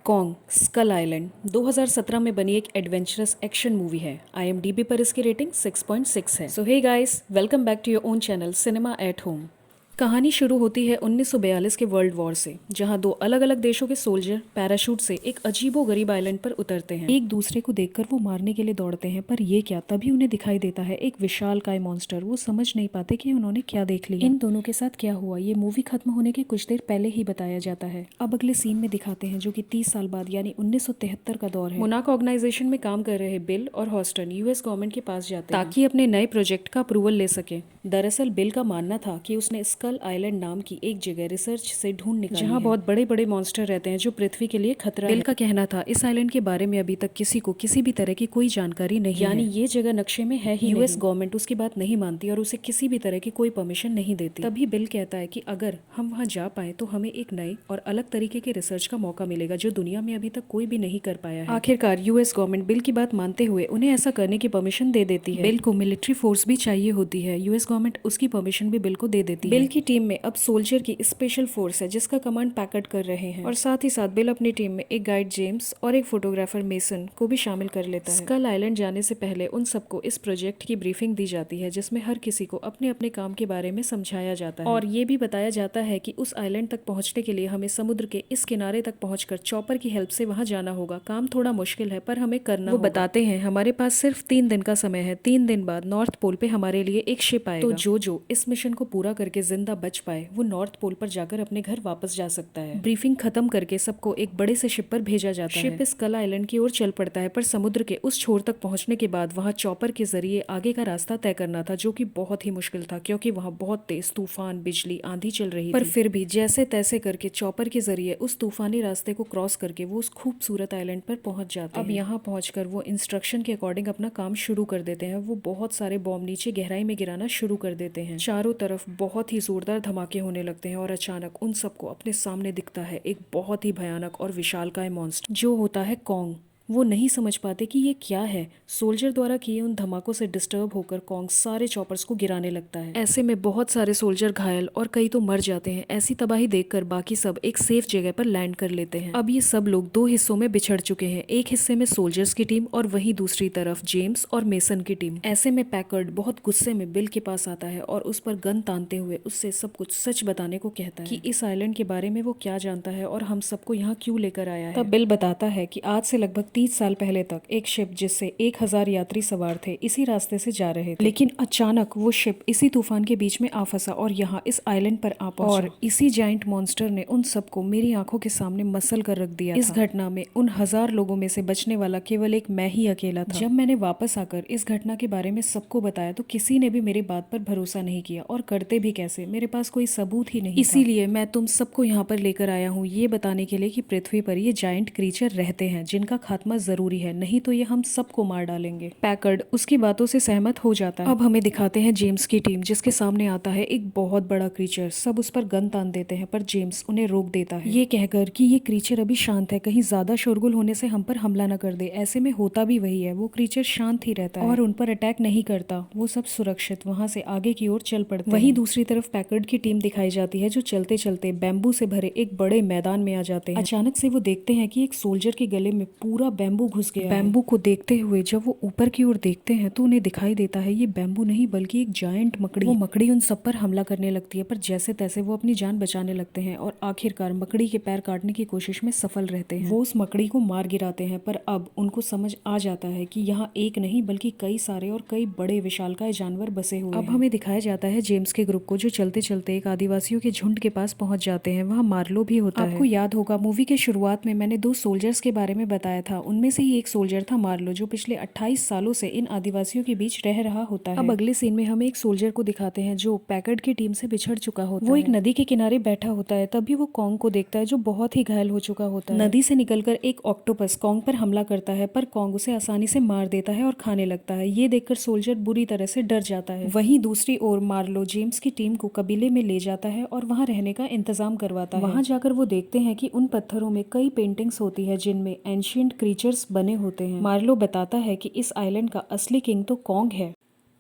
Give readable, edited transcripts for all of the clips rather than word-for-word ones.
Kong Skull Island 2017 में बनी एक एडवेंचरस एक्शन मूवी है। IMDb पर इसकी रेटिंग 6.6 है। So hey guys, welcome back to your own channel cinema at home. कहानी शुरू होती है 1942 के वर्ल्ड वॉर से, जहां दो अलग अलग देशों के सोल्जर पैराशूट से एक अजीबोगरीब आइलैंड पर उतरते हैं। एक दूसरे को देखकर वो मारने के लिए दौड़ते हैं, पर ये क्या, तभी उन्हें दिखाई देता है एक विशालकाय मॉन्स्टर। वो समझ नहीं पाते कि उन्होंने क्या देख लिया। इन दोनों के साथ क्या हुआ, ये मूवी खत्म होने के कुछ देर पहले ही बताया जाता है। अब अगले सीन में दिखाते हैं, जो कि 30 साल बाद यानी 1973 का दौर है। मोनाक ऑर्गेनाइजेशन में काम कर रहे बिल और हॉस्टन US गवर्नमेंट के पास जाते हैं ताकि अपने नए प्रोजेक्ट का अप्रूवल ले सके। दरअसल बिल का मानना था कि उसने स्कल आइलैंड नाम की एक जगह रिसर्च से ढूंढ निकाली जहां बहुत बड़े बड़े मॉन्स्टर रहते हैं जो पृथ्वी के लिए खतरा है। बिल का कहना था इस आइलैंड के बारे में अभी तक किसी को किसी भी तरह की कोई जानकारी नहीं यानी ये जगह नक्शे में है ही US गवर्नमेंट उसकी बात नहीं मानती और उसे किसी भी तरह की कोई परमिशन नहीं देती। तभी बिल कहता है कि अगर हम वहां जा पाए तो हमें एक नए और अलग तरीके के रिसर्च का मौका मिलेगा जो दुनिया में अभी तक कोई भी नहीं कर पाया है। आखिरकार US गवर्नमेंट बिल की बात मानते हुए उन्हें ऐसा करने की परमिशन दे देती है। बिल को मिलिट्री फोर्स भी चाहिए होती है, US गवर्नमेंट उसकी परमिशन भी बिल को दे देती है। बिल की टीम में अब सोल्जर की स्पेशल फोर्स है जिसका कमांड पैकर्ड कर रहे हैं, और साथ ही साथ बिल अपनी टीम में एक गाइड जेम्स और एक फोटोग्राफर मेसन को भी शामिल कर लेता है। स्कल आइलैंड जाने से पहले उन सबको इस प्रोजेक्ट की ब्रीफिंग दी जाती है, जिसमें हर किसी को अपने अपने काम के बारे में समझाया जाता है और ये भी बताया जाता है कि उस आइलैंड तक पहुंचने के लिए हमें समुद्र के इस किनारे तक पहुंचकर चॉपर की हेल्प से वहां जाना होगा। काम थोड़ा मुश्किल है पर हमें करना होगा। वो बताते हैं हमारे पास सिर्फ 3 दिन का समय है, 3 दिन बाद नॉर्थ पोल पे हमारे लिए एक शिप आएगा, तो जो इस मिशन को पूरा करके जिंदा बच पाए वो नॉर्थ पोल पर जाकर अपने घर वापस जा सकता है। ब्रीफिंग खत्म करके सबको एक बड़े से शिप पर भेजा जाता है। शिप स्कल आइलैंड की ओर चल पड़ता है, पर समुद्र के उस छोर तक पहुंचने के बाद वहां चॉपर के जरिए आगे का रास्ता तय करना था, जो कि बहुत ही मुश्किल था क्योंकि वहां बहुत तेज तूफान, बिजली, आंधी चल रही थी। पर फिर भी जैसे तैसे करके चॉपर के जरिए उस तूफानी रास्ते को क्रॉस करके वो उस खूबसूरत आइलैंड पर पहुंच जाते हैं। अब यहाँ पहुंचकर वो इंस्ट्रक्शन के अकॉर्डिंग अपना काम शुरू कर देते हैं। वो बहुत सारे बॉम्ब नीचे गहराई में गिराना शुरू कर देते हैं। चारों तरफ बहुत ही जोरदार धमाके होने लगते हैं और अचानक उन सबको अपने सामने दिखता है एक बहुत ही भयानक और विशालकाय मॉन्स्टर जो होता है कॉन्ग। वो नहीं समझ पाते कि ये क्या है। सोल्जर द्वारा किए उन धमाकों से डिस्टर्ब होकर कॉन्ग सारे चॉपर्स को गिराने लगता है। ऐसे में बहुत सारे सोल्जर घायल और कई तो मर जाते हैं। ऐसी तबाही देखकर बाकी सब एक सेफ जगह पर लैंड कर लेते हैं। अब ये सब लोग 2 हिस्सों में बिछड़ चुके हैं, एक हिस्से में सोल्जर्स की टीम और वहीं दूसरी तरफ जेम्स और मेसन की टीम। ऐसे में पैकर्ड बहुत गुस्से में बिल के पास आता है और उस पर गन तानते हुए उससे सब कुछ सच बताने को कहता है कि इस आइलैंड के बारे में वो क्या जानता है और हम सबको यहाँ क्यों लेकर आया है। तब बिल बताता है कि आज से लगभग 30 साल पहले तक एक शिप जिससे 1000 यात्री सवार थे इसी रास्ते से जा रहे थे, लेकिन अचानक वो शिप इसी तूफान के बीच में आ फंसा और यहाँ इस आइलैंड पर आ पहुंचा और इसी जायंट मॉन्स्टर ने उन सबको मेरी आंखों के सामने मसल कर रख दिया। इस घटना में उन 1000 लोगों में से बचने वाला केवल एक मैं ही अकेला था। जब मैंने वापस आकर इस घटना के बारे में सबको बताया तो किसी ने भी मेरी बात पर भरोसा नहीं किया, और करते भी कैसे, मेरे पास कोई सबूत ही नहीं। इसीलिए मैं तुम सबको यहाँ पर लेकर आया हूँ ये बताने के लिए कि पृथ्वी पर ये जायंट क्रीचर रहते हैं जिनका खात्मा जरूरी है, नहीं तो ये हम सबको मार डालेंगे। पैकर्ड उसकी बातों से सहमत हो जाता है। अब हमें दिखाते हैं जेम्स की टीम जिसके सामने आता है एक बहुत बड़ा क्रीचर। सब उस पर गन तान देते हैं पर जेम्स उन्हें रोक देता है, ये कहकर कि ये क्रीचर अभी शांत है, कहीं ज्यादा शोरगुल होने से हम पर हमला न कर दे। ऐसे में होता भी वही है, वो क्रीचर शांत ही रहता है और उन पर अटैक नहीं करता। वो सब सुरक्षित वहां से आगे की ओर चल पड़ते हैं। वहीं दूसरी तरफ पैकर्ड की टीम दिखाई जाती है जो चलते चलते बैम्बू से भरे एक बड़े मैदान में आ जाते हैं। अचानक से वो देखते हैं कि एक सोल्जर के गले में पूरा बैम्बू घुस गया है। बैम्बू को देखते हुए जब वो ऊपर की ओर देखते हैं तो उन्हें दिखाई देता है ये बैम्बू नहीं बल्कि एक जायंट मकड़ी। वो मकड़ी उन सब पर हमला करने लगती है, पर जैसे तैसे वो अपनी जान बचाने लगते हैं और आखिरकार मकड़ी के पैर काटने की कोशिश में सफल रहते हैं। वो उस मकड़ी को मार गिराते हैं, पर अब उनको समझ आ जाता है कि यहाँ एक नहीं बल्कि कई सारे और कई बड़े विशालकाय जानवर बसे हुए हैं। अब हमें दिखाया जाता है जेम्स के ग्रुप को जो चलते चलते एक आदिवासियों के झुंड के पास पहुंच जाते हैं। वहाँ मार्लो भी होता है। आपको याद होगा मूवी के शुरुआत में मैंने 2 सोल्जर्स के बारे में बताया था, उनमें से ही एक सोल्जर था मार्लो जो पिछले 28 सालों से इन आदिवासियों के बीच रह रहा होता है। अब अगले सीन में हमें एक सोल्जर को दिखाते हैं जो पैकर्ड की टीम से बिछड़ चुका होता है। वो एक नदी के किनारे बैठा होता है, तभी वो कॉन्ग को देखता है जो बहुत ही घायल हो चुका होता है। नदी से निकलकर एक ऑक्टोपस कॉन्ग पर हमला करता है, पर कॉन्ग उसे आसानी से मार देता है और खाने लगता है। ये देखकर सोल्जर बुरी तरह से डर जाता है। वहीं दूसरी ओर मार्लो जेम्स की टीम को कबीले में ले जाता है और वहाँ रहने का इंतजाम करवाता है। वहाँ जाकर वो देखते हैं कि उन पत्थरों में कई पेंटिंग्स होती है जिनमें एंशिएंट क्रीचर्स बने होते हैं। मार्लो बताता है कि इस आइलैंड का असली किंग तो कॉन्ग है।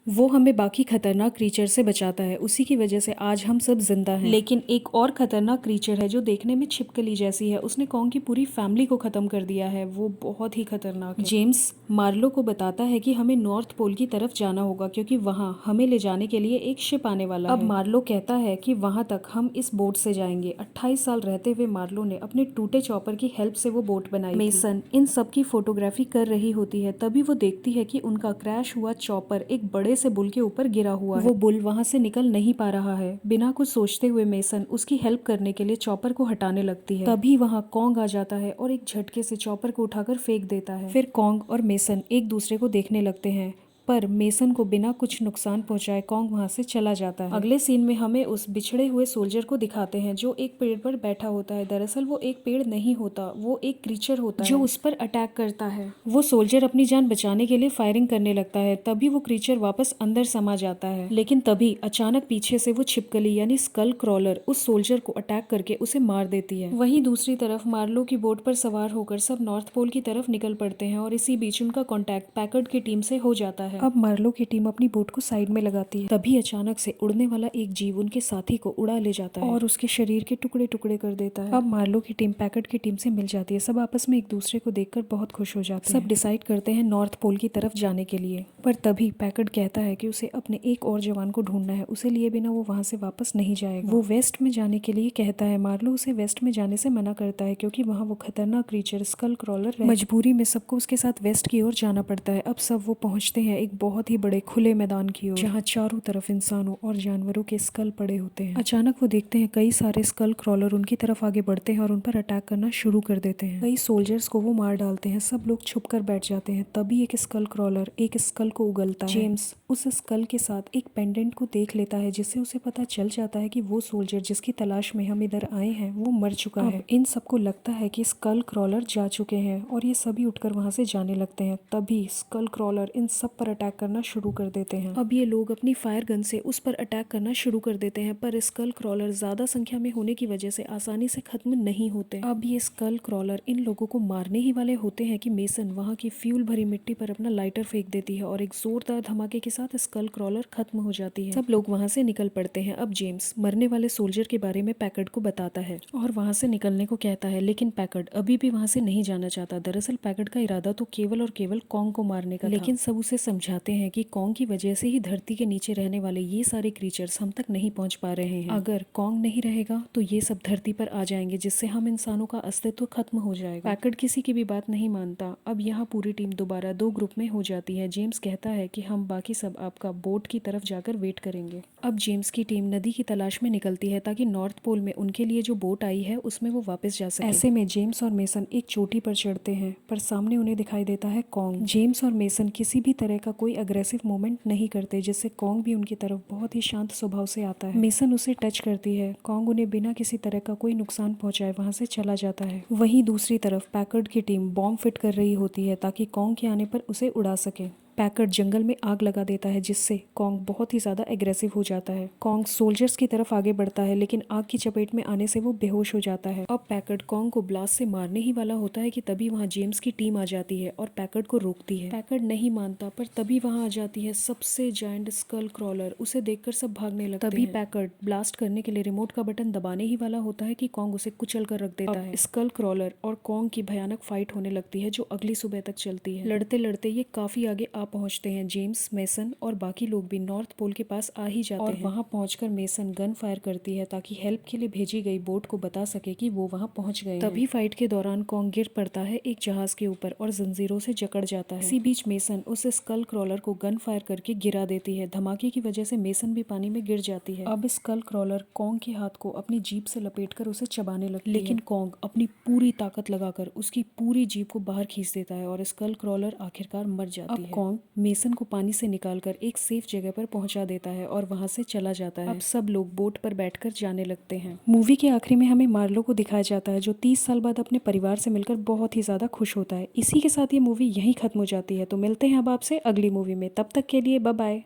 वो हमें बाकी खतरनाक क्रीचर से बचाता है, उसी की वजह से आज हम सब जिंदा हैं। लेकिन एक और खतरनाक क्रीचर है जो देखने में छिपकली जैसी है, उसने कॉन्ग की पूरी फैमिली को खत्म कर दिया है। वो बहुत ही खतरनाक है। जेम्स मार्लो को बताता है कि हमें नॉर्थ पोल की तरफ जाना होगा क्योंकि वहाँ हमें ले जाने के लिए एक शिप आने वाला है। अब मार्लो कहता है कि वहाँ तक हम इस बोट से जाएंगे। 28 साल रहते हुए मार्लो ने अपने टूटे चॉपर की हेल्प से वो बोट बनाई। मेसन इन सब की फोटोग्राफी कर रही होती है, तभी वो देखती है कि उनका क्रैश हुआ चॉपर एक बड़े से बुल के ऊपर गिरा हुआ है। वो बुल वहाँ से निकल नहीं पा रहा है। बिना कुछ सोचते हुए मेसन उसकी हेल्प करने के लिए चॉपर को हटाने लगती है। तभी वहाँ कॉन्ग आ जाता है और एक झटके से चॉपर को उठाकर फेंक देता है। फिर कॉन्ग और मेसन एक दूसरे को देखने लगते हैं, पर मेसन को बिना कुछ नुकसान पहुंचाए कॉन्ग वहां से चला जाता है। अगले सीन में हमें उस बिछड़े हुए सोल्जर को दिखाते हैं जो एक पेड़ पर बैठा होता है। दरअसल वो एक पेड़ नहीं होता, वो एक क्रीचर होता है जो उस पर अटैक करता है। वो सोल्जर अपनी जान बचाने के लिए फायरिंग करने लगता है, तभी वो क्रीचर वापस अंदर समा जाता है। लेकिन तभी अचानक पीछे से वो छिपकली यानी स्कल क्रॉलर उस सोल्जर को अटैक करके उसे मार देती है। वहीं दूसरी तरफ मार्लो की बोट पर सवार होकर सब नॉर्थ पोल की तरफ निकल पड़ते हैं और इसी बीच उनका कॉन्टैक्ट पैकर्ड की टीम से हो जाता है। अब मार्लो की टीम अपनी बोट को साइड में लगाती है, तभी अचानक से उड़ने वाला एक जीव उनके साथी को उड़ा ले जाता है और उसके शरीर के टुकड़े टुकड़े कर देता है। अब मार्लो की टीम पैकर्ड की टीम से मिल जाती है। सब आपस में एक दूसरे को देखकर बहुत खुश हो जाते हैं। सब डिसाइड करते हैं नॉर्थ पोल की तरफ जाने के लिए, पर तभी पैकर्ड कहता है कि उसे अपने एक और जवान को ढूंढना है, उसे लिए बिना वो वहां से वापस नहीं जाएगा। वो वेस्ट में जाने के लिए कहता है। मार्लो उसे वेस्ट में जाने से मना करता है क्योंकि वहाँ वो खतरनाक क्रीचर स्कल क्रॉलर है। मजबूरी में सबको उसके साथ वेस्ट की ओर जाना पड़ता है। अब सब वो पहुंचते हैं एक बहुत ही बड़े खुले मैदान की ओर, जहाँ चारों तरफ इंसानों और जानवरों के स्कल पड़े होते हैं। अचानक वो देखते हैं कई सारे स्कल क्रॉलर उनकी तरफ आगे बढ़ते हैं और उन पर अटैक करना शुरू कर देते हैं। कई सोल्जर्स को वो मार डालते हैं। सब लोग छुप कर बैठ जाते हैं। तभी एक स्कल क्रॉलर एक स्कल को उगलता है। जेम्स उस स्कल के साथ एक पेंडेंट को देख लेता है, जिससे उसे पता चल जाता है कि वो सोल्जर जिसकी तलाश में हम इधर आए हैं वो मर चुका है। इन सबको लगता है कि स्कल क्रॉलर जा चुके हैं और ये सभी उठकर वहां से जाने लगते हैं। तभी स्कल क्रॉलर इन सब पर अटैक करना शुरू कर देते हैं। अब ये लोग अपनी फायर गन से उस पर अटैक करना शुरू कर देते हैं, पर स्कल क्रॉलर ज्यादा संख्या में होने की वजह से आसानी से खत्म नहीं होते। अब ये स्कल क्रॉलर इन लोगों को मारने ही वाले होते हैं कि मेसन वहाँ की फ्यूल भरी मिट्टी पर अपना लाइटर फेंक देती है और एक जोरदार धमाके के साथ स्कल क्रॉलर खत्म हो जाती है। सब लोग वहाँ से निकल पड़ते हैं। अब जेम्स मरने वाले सोल्जर के बारे में पैकर्ड को बताता है और वहाँ से निकलने को कहता है, लेकिन पैकर्ड अभी भी वहाँ से नहीं जाना चाहता। दरअसल पैकर्ड का इरादा तो केवल और केवल कॉन्ग को मारने का था, लेकिन सब उसे समझाते हैं कि कॉन्ग की वजह से ही धरती के नीचे रहने वाले ये सारे क्रीचर्स हम तक नहीं पहुंच पा रहे हैं। अगर कॉन्ग नहीं रहेगा तो ये सब धरती पर आ जाएंगे, जिससे हम इंसानों का अस्तित्व खत्म हो जाएगा। पैकर्ड किसी की भी बात नहीं मानता। अब यहाँ पूरी टीम दोबारा दो ग्रुप में हो जाती है। जेम्स कहता है कि हम बाकी सब आपका बोट की तरफ जाकर वेट करेंगे। अब जेम्स की टीम नदी की तलाश में निकलती है ताकि नॉर्थ पोल में उनके लिए जो बोट आई है उसमें वो वापस जा सके। ऐसे में जेम्स और मेसन एक चोटी पर चढ़ते हैं, पर सामने उन्हें दिखाई देता है कॉन्ग। जेम्स और मेसन किसी भी तरह का कोई अग्रेसिव मूवमेंट नहीं करते, जिससे कॉन्ग भी उनकी तरफ बहुत ही शांत स्वभाव से आता है। मेसन उसे टच करती है। कॉन्ग उन्हें बिना किसी तरह का कोई नुकसान पहुंचाए वहां से चला जाता है। वहीं दूसरी तरफ पैकर्ड की टीम बॉम्ब फिट कर रही होती है ताकि कॉन्ग के आने पर उसे उड़ा सके। पैकर्ड जंगल में आग लगा देता है, जिससे कॉन्ग बहुत ही ज्यादा एग्रेसिव हो जाता है। कॉन्ग सोल्जर्स की तरफ आगे बढ़ता है, लेकिन आग की चपेट में आने से वो बेहोश हो जाता है। अब पैकर्ड कॉन्ग को ब्लास्ट से मारने ही वाला होता है कि तभी वहाँ जेम्स की टीम आ जाती है और पैकर्ड को रोकती है। पैकर्ड नहीं मानता, पर तभी वहाँ आ जाती है सबसे जायंट स्कल क्रॉलर। उसे देखकर सब भागने लगते हैं। तभी पैकर्ड ब्लास्ट करने के लिए रिमोट का बटन दबाने ही वाला होता है कि कॉन्ग उसे कुचल कर रख देता है। स्कल क्रॉलर और कॉन्ग की भयानक फाइट होने लगती है, जो अगली सुबह तक चलती है। लड़ते लड़ते ये काफी आगे आ पहुंचते हैं। जेम्स, मेसन और बाकी लोग भी नॉर्थ पोल के पास आ ही जाते हैं। वहां पहुंचकर मेसन गन फायर करती है ताकि हेल्प के लिए भेजी गई बोट को बता सके कि वो वहां पहुंच गए। तभी फाइट के दौरान कॉन्ग गिर पड़ता है एक जहाज के ऊपर और जंजीरों से जकड़ जाता है। इसी बीच मेसन उस स्कल क्रॉलर को गन फायर करके गिरा देती है। धमाके की वजह से मेसन भी पानी में गिर जाती है। अब स्कल क्रॉलर कॉन्ग के हाथ को अपनी जीभ से लपेटकर उसे चबाने लगती है, लेकिन कॉन्ग अपनी पूरी ताकत लगाकर उसकी पूरी जीभ को बाहर खींच देता है और स्कल क्रॉलर आखिरकार मर जाती है। कॉन्ग मेसन को पानी से निकालकर एक सेफ जगह पर पहुंचा देता है और वहां से चला जाता है। अब सब लोग बोट पर बैठकर जाने लगते हैं। मूवी के आखिरी में हमें मार्लो को दिखाया जाता है, जो 30 साल बाद अपने परिवार से मिलकर बहुत ही ज्यादा खुश होता है। इसी के साथ ये मूवी यहीं खत्म हो जाती है। तो मिलते हैं अब आपसे अगली मूवी में। तब तक के लिए बाय बाय।